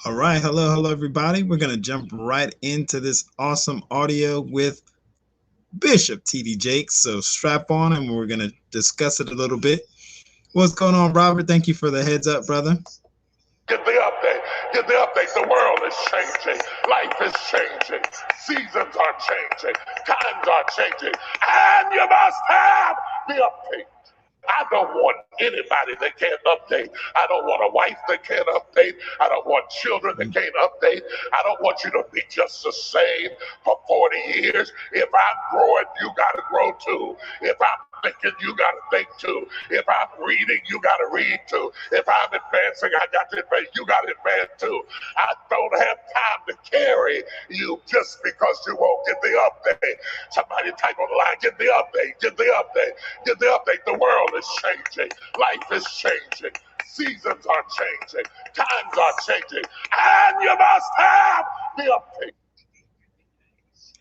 All right, hello, everybody. We're going to jump right into this awesome audio with Bishop TD Jakes. So strap on and we're going to discuss it a little bit. What's going on, Robert? Thank you for the heads up, brother. Get the update. Get the update. The world is changing. Life is changing. Seasons are changing. Times are changing. And you must have the update. I don't want anybody that can't update. I don't want a wife that can't update. I don't want children that can't update. I don't want you to be just the same for 40 years. If I'm growing, you got to grow too. If I'm thinking, you got to think too. If I'm reading, you got to read too. If I'm advancing, I got to advance. You got to advance too. I don't have time to carry you just because you won't get the update. Somebody type on the line, get the update, get the update, get the update. The world is changing. Life is changing. Seasons are changing. Times are changing. And you must have the update.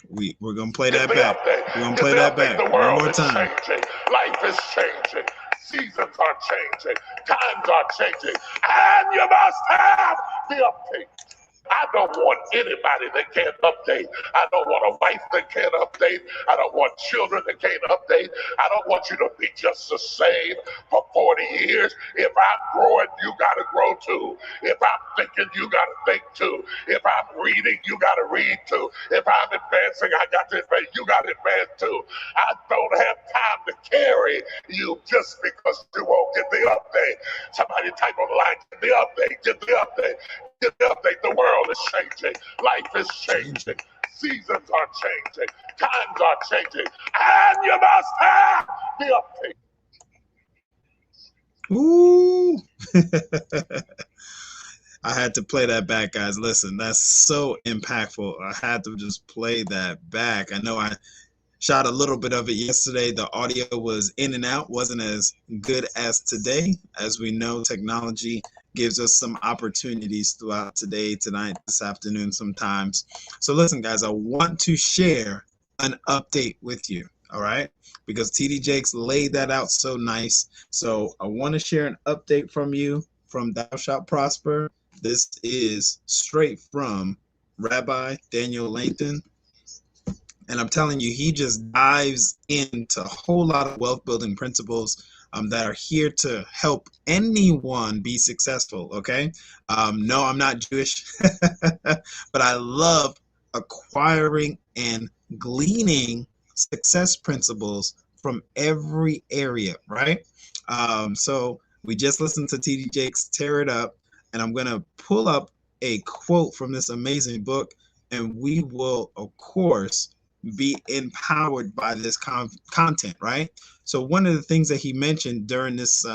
We're going to play that back. We're going to play that back one more time. Changing. Life is changing. Seasons are changing. Times are changing. And you must have the update. I don't want anybody that can't update. I don't want a wife that can't update. I don't want children that can't update. I don't want you to be just the same for 40 years. If I'm growing, you got to grow too. If I'm thinking, you got to think too. If I'm reading, you got to read too. If I'm advancing, I got to advance. You got to advance too. I don't have time to carry you just because you won't get the update. Somebody type on the line, get the update, get the update. Get the update. The world is changing. Life is changing. Seasons are changing. Times are changing. And you must have the update. Ooh. I had to play that back, guys. Listen, that's so impactful. I had to just play that back. I know shot a little bit of it yesterday. The audio was in and out, wasn't as good as today. As we know, technology gives us some opportunities throughout today, tonight, this afternoon sometimes. So listen, guys, I want to share an update with you, all right? Because TD Jakes laid that out so nice. So I want to share an update from you from Thou Shalt Prosper. This is straight from Rabbi Daniel Langton. And I'm telling you, he just dives into a whole lot of wealth building principles that are here to help anyone be successful, okay? No, I'm not Jewish, but I love acquiring and gleaning success principles from every area, right? So we just listened to TD Jakes Tear It Up, and I'm going to pull up a quote from this amazing book, and we will, of course, be empowered by this content, right? So one of the things that he mentioned during this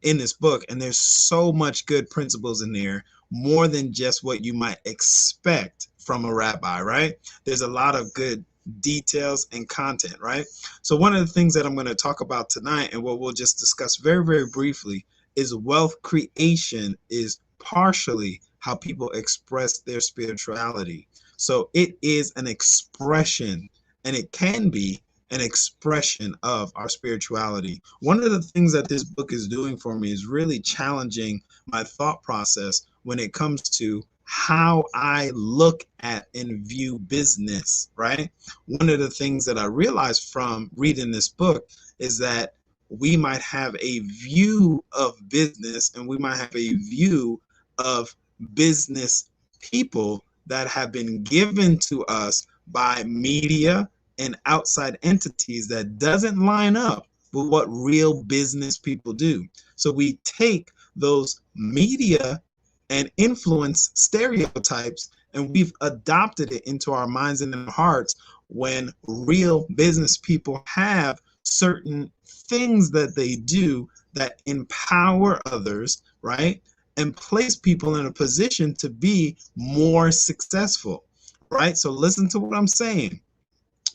in this book, and there's so much good principles in there, more than just what you might expect from a rabbi, right? There's a lot of good details and content, right? So one of the things that I'm going to talk about tonight, and what we'll just discuss very, very briefly, is wealth creation is partially how people express their spirituality. So it is an expression, and it can be an expression of our spirituality. One of the things that this book is doing for me is really challenging my thought process when it comes to how I look at and view business, right? One of the things that I realized from reading this book is that we might have a view of business, and we might have a view of business people that have been given to us by media and outside entities that doesn't line up with what real business people do. So we take those media and influence stereotypes, and we've adopted it into our minds and in our hearts, when real business people have certain things that they do that empower others, right? And place people in a position to be more successful, right? So listen to what I'm saying,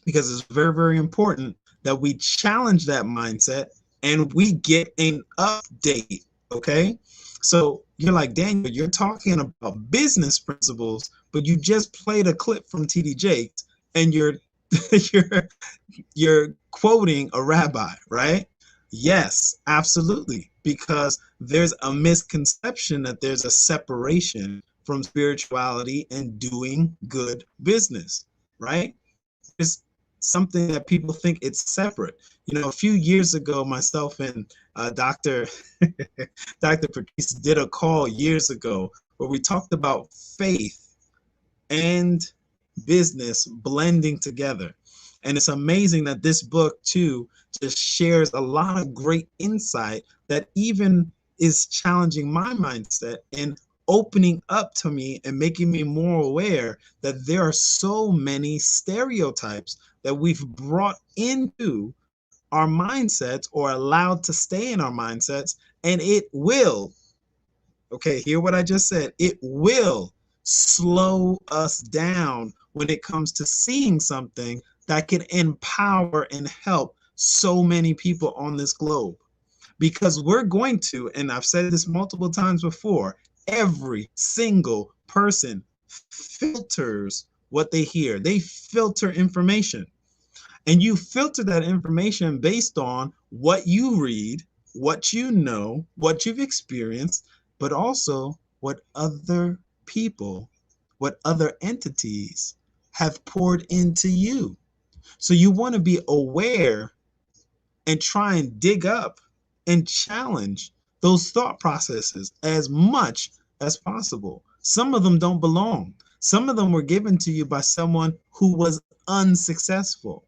because it's very, very important that we challenge that mindset and we get an update, okay? So you're like, Daniel, you're talking about business principles, but you just played a clip from TD Jakes, and you're quoting a rabbi, right? Yes, absolutely. Because there's a misconception that there's a separation from spirituality and doing good business, right? It's something that people think it's separate. You know, a few years ago, myself and Dr. Patrice did a call years ago where we talked about faith and business blending together. And it's amazing that this book, too, just shares a lot of great insight that even is challenging my mindset and opening up to me and making me more aware that there are so many stereotypes that we've brought into our mindsets or allowed to stay in our mindsets, and it will, okay, hear what I just said, it will slow us down when it comes to seeing something that can empower and help so many people on this globe. Because we're going to, and I've said this multiple times before, every single person filters what they hear. They filter information. And you filter that information based on what you read, what you know, what you've experienced, but also what other people, what other entities have poured into you. So you want to be aware and try and dig up and challenge those thought processes as much as possible. Some of them don't belong. Some of them were given to you by someone who was unsuccessful.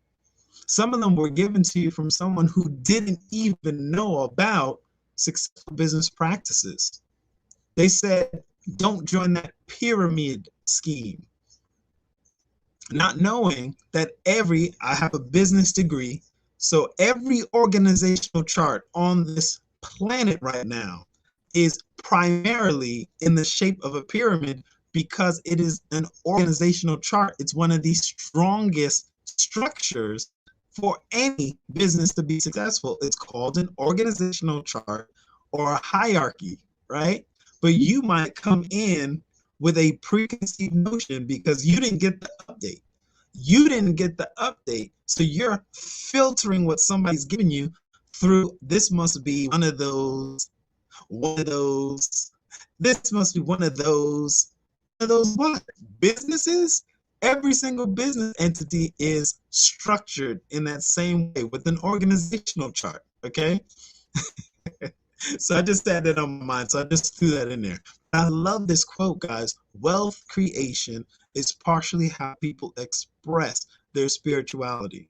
Some of them were given to you from someone who didn't even know about successful business practices. They said, don't join that pyramid scheme. Not knowing that I have a business degree, so every organizational chart on this planet right now is primarily in the shape of a pyramid because it is an organizational chart. It's one of the strongest structures for any business to be successful. It's called an organizational chart or a hierarchy, right? But you might come in with a preconceived notion because you didn't get the update. You didn't get the update. So you're filtering what somebody's giving you through this must be one of those, this must be one of those what? Businesses? Every single business entity is structured in that same way with an organizational chart, okay? So I just had that on my mind, so I just threw that in there. I love this quote, guys. Wealth creation is partially how people express their spirituality,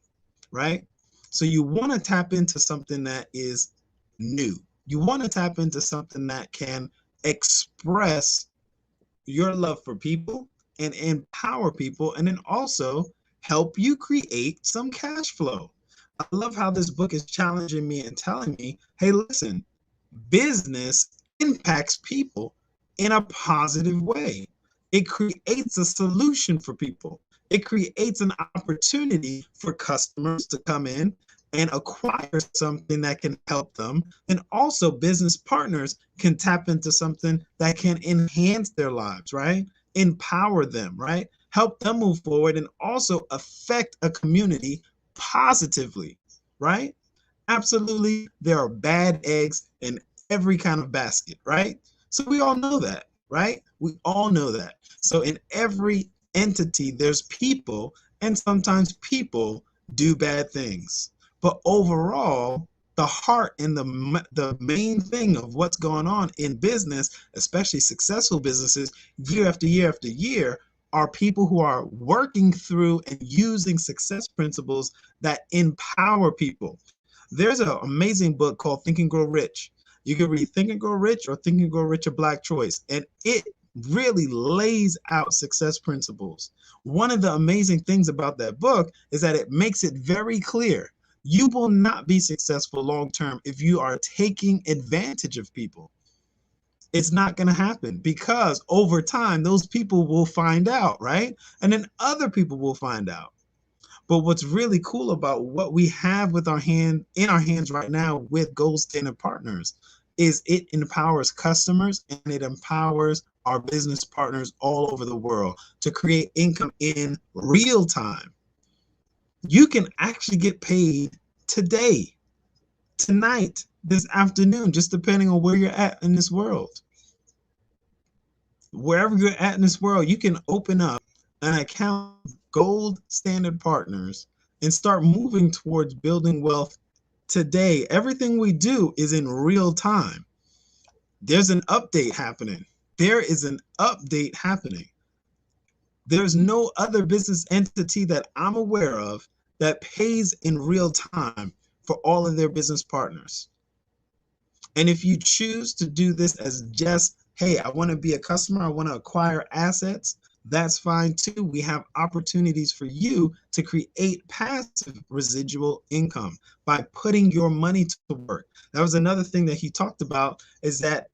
right? So you want to tap into something that is new. You want to tap into something that can express your love for people and empower people, and then also help you create some cash flow. I love how this book is challenging me and telling me, hey, listen, business impacts people in a positive way. It creates a solution for people. It creates an opportunity for customers to come in and acquire something that can help them. And also business partners can tap into something that can enhance their lives, right? Empower them, right? Help them move forward and also affect a community positively, right? Absolutely, there are bad eggs in every kind of basket, right? So we all know that, right? We all know that. So in every entity, there's people, and sometimes people do bad things. But overall, the heart and the main thing of what's going on in business, especially successful businesses, year after year after year, are people who are working through and using success principles that empower people. There's an amazing book called Think and Grow Rich. You can read Think and Grow Rich or Think and Grow Rich, a Black choice, and it really lays out success principles. One of the amazing things about that book is that it makes it very clear. You will not be successful long term if you are taking advantage of people. It's not going to happen because over time, those people will find out, right? And then other people will find out. But what's really cool about what we have with in our hands right now with Gold Standard Partners is it empowers customers and it empowers our business partners all over the world to create income in real time. You can actually get paid today, tonight, this afternoon, just depending on where you're at in this world. Wherever you're at in this world, you can open up an account with Gold Standard Partners and start moving towards building wealth today. Everything we do is in real time. There's an update happening. There is an update happening. There's no other business entity that I'm aware of that pays in real time for all of their business partners. And if you choose to do this as just, hey, I want to be a customer, I want to acquire assets, that's fine too. We have opportunities for you to create passive residual income by putting your money to work. That was another thing that he talked about, is that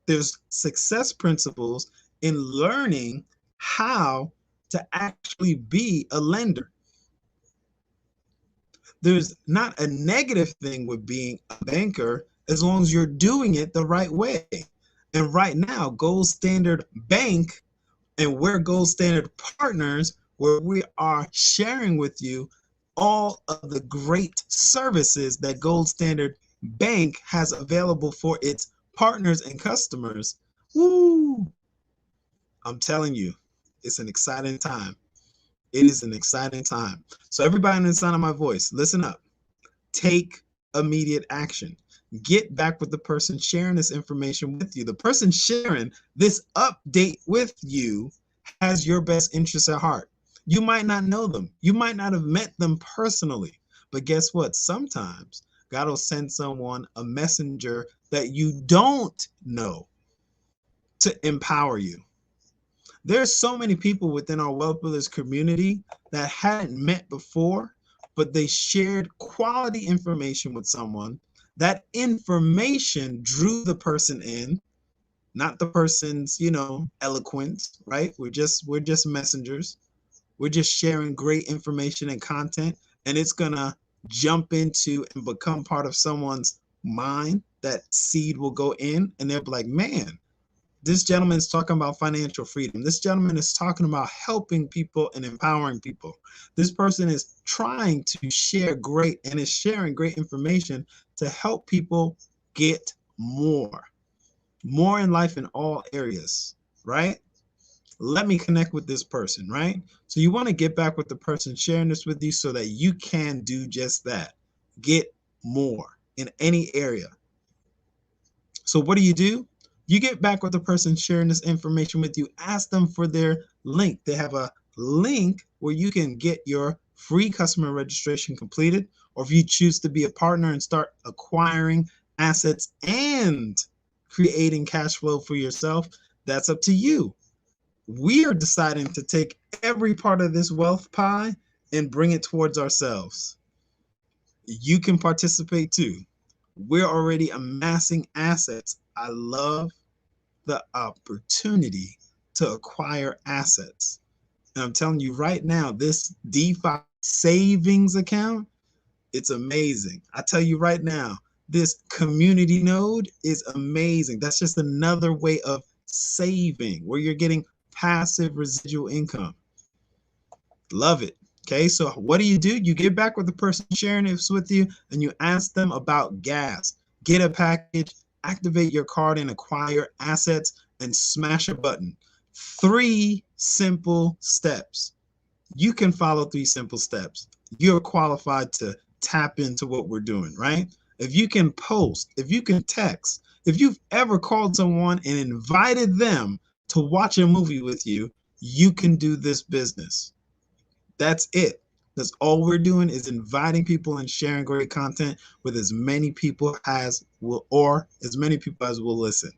there's success principles in learning how to actually be a lender. There's not a negative thing with being a banker as long as you're doing it the right way. And right now, Gold Standard Bank and we're Gold Standard Partners, where we are sharing with you all of the great services that Gold Standard Bank has available for its partners and customers. Woo! I'm telling you, it's an exciting time. It is an exciting time. So everybody in the sound of my voice, listen up. Take immediate action. Get back with the person sharing this information with you. The person sharing this update with you has your best interests at heart. You might not know them. You might not have met them personally. But guess what? Sometimes God will send someone, a messenger that you don't know, to empower you. There's so many people within our Wealth Builders community that hadn't met before, but they shared quality information with someone. That information drew the person in, not the person's, eloquence, right? We're just messengers. We're just sharing great information and content, and it's going to jump into and become part of someone's mind. That seed will go in, and they'll be like, man, this gentleman is talking about financial freedom. This gentleman is talking about helping people and empowering people. This person is trying to share great and is sharing great information to help people get more in life in all areas, right? Let me connect with this person, right? So you want to get back with the person sharing this with you so that you can do just that. Get more in any area. So what do? You get back with the person sharing this information with you. Ask them for their link. They have a link where you can get your free customer registration completed, or if you choose to be a partner and start acquiring assets and creating cash flow for yourself, that's up to you. We are deciding to take every part of this wealth pie and bring it towards ourselves. You can participate too. We're already amassing assets. I love the opportunity to acquire assets. And I'm telling you right now, this DeFi savings account, it's amazing. I tell you right now, this community node is amazing. That's just another way of saving where you're getting passive residual income. Love it. Okay, so what do? You get back with the person sharing this with you and you ask them about gas. Get a package, activate your card and acquire assets, and smash a button. 3 simple steps. You can follow 3 simple steps. You're qualified to tap into what we're doing, right? If you can post, if you can text, if you've ever called someone and invited them to watch a movie with you, you can do this business. That's it. That's all we're doing is inviting people and sharing great content with as many people as will, or as many people as will listen,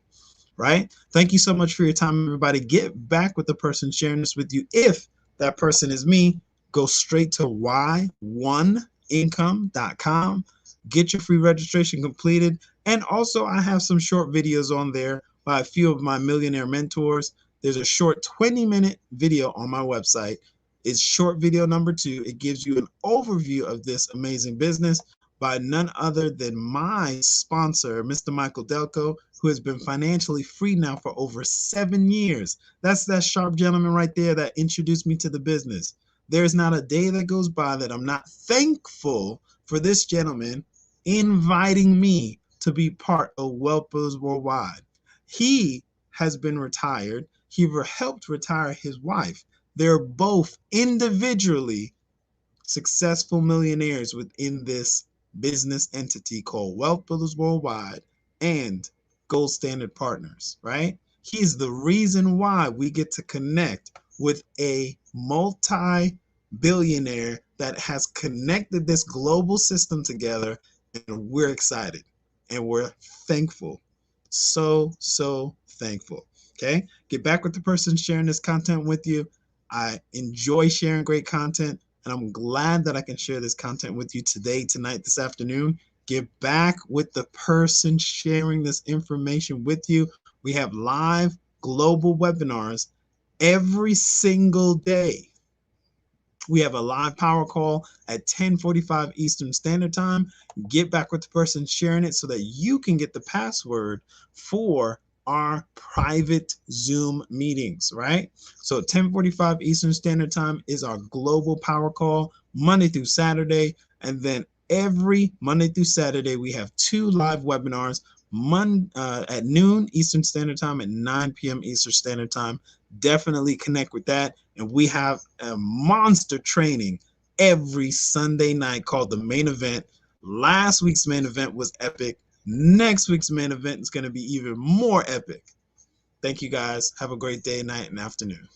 right? Thank you so much for your time, everybody. Get back with the person sharing this with you. If that person is me, go straight to y1income.com. Get your free registration completed. And also I have some short videos on there by a few of my millionaire mentors. There's a short 20-minute video on my website. It's short video number 2. It gives you an overview of this amazing business by none other than my sponsor, Mr. Michael Delco, who has been financially free now for over 7 years. That's that sharp gentleman right there that introduced me to the business. There's not a day that goes by that I'm not thankful for this gentleman inviting me to be part of Wealth Builders Worldwide. He has been retired. He helped retire his wife. They're both individually successful millionaires within this business entity called Wealth Builders Worldwide and Gold Standard Partners, right? He's the reason why we get to connect with a multi-billionaire that has connected this global system together, and we're excited and we're thankful. So thankful. Okay, get back with the person sharing this content with you. I enjoy sharing great content, and I'm glad that I can share this content with you today, tonight, this afternoon. Get back with the person sharing this information with you. We have live global webinars every single day. We have a live power call at 10:45 Eastern Standard Time. Get back with the person sharing it so that you can get the password for our private Zoom meetings, right? So 10:45 Eastern Standard Time is our global power call, Monday through Saturday. And then every Monday through Saturday, we have 2 live webinars, at noon Eastern Standard Time and 9 p.m. Eastern Standard Time. Definitely connect with that. And we have a monster training every Sunday night called the Main Event. Last week's main event was epic. Next week's main event is going to be even more epic. Thank you guys. Have a great day, night, and afternoon.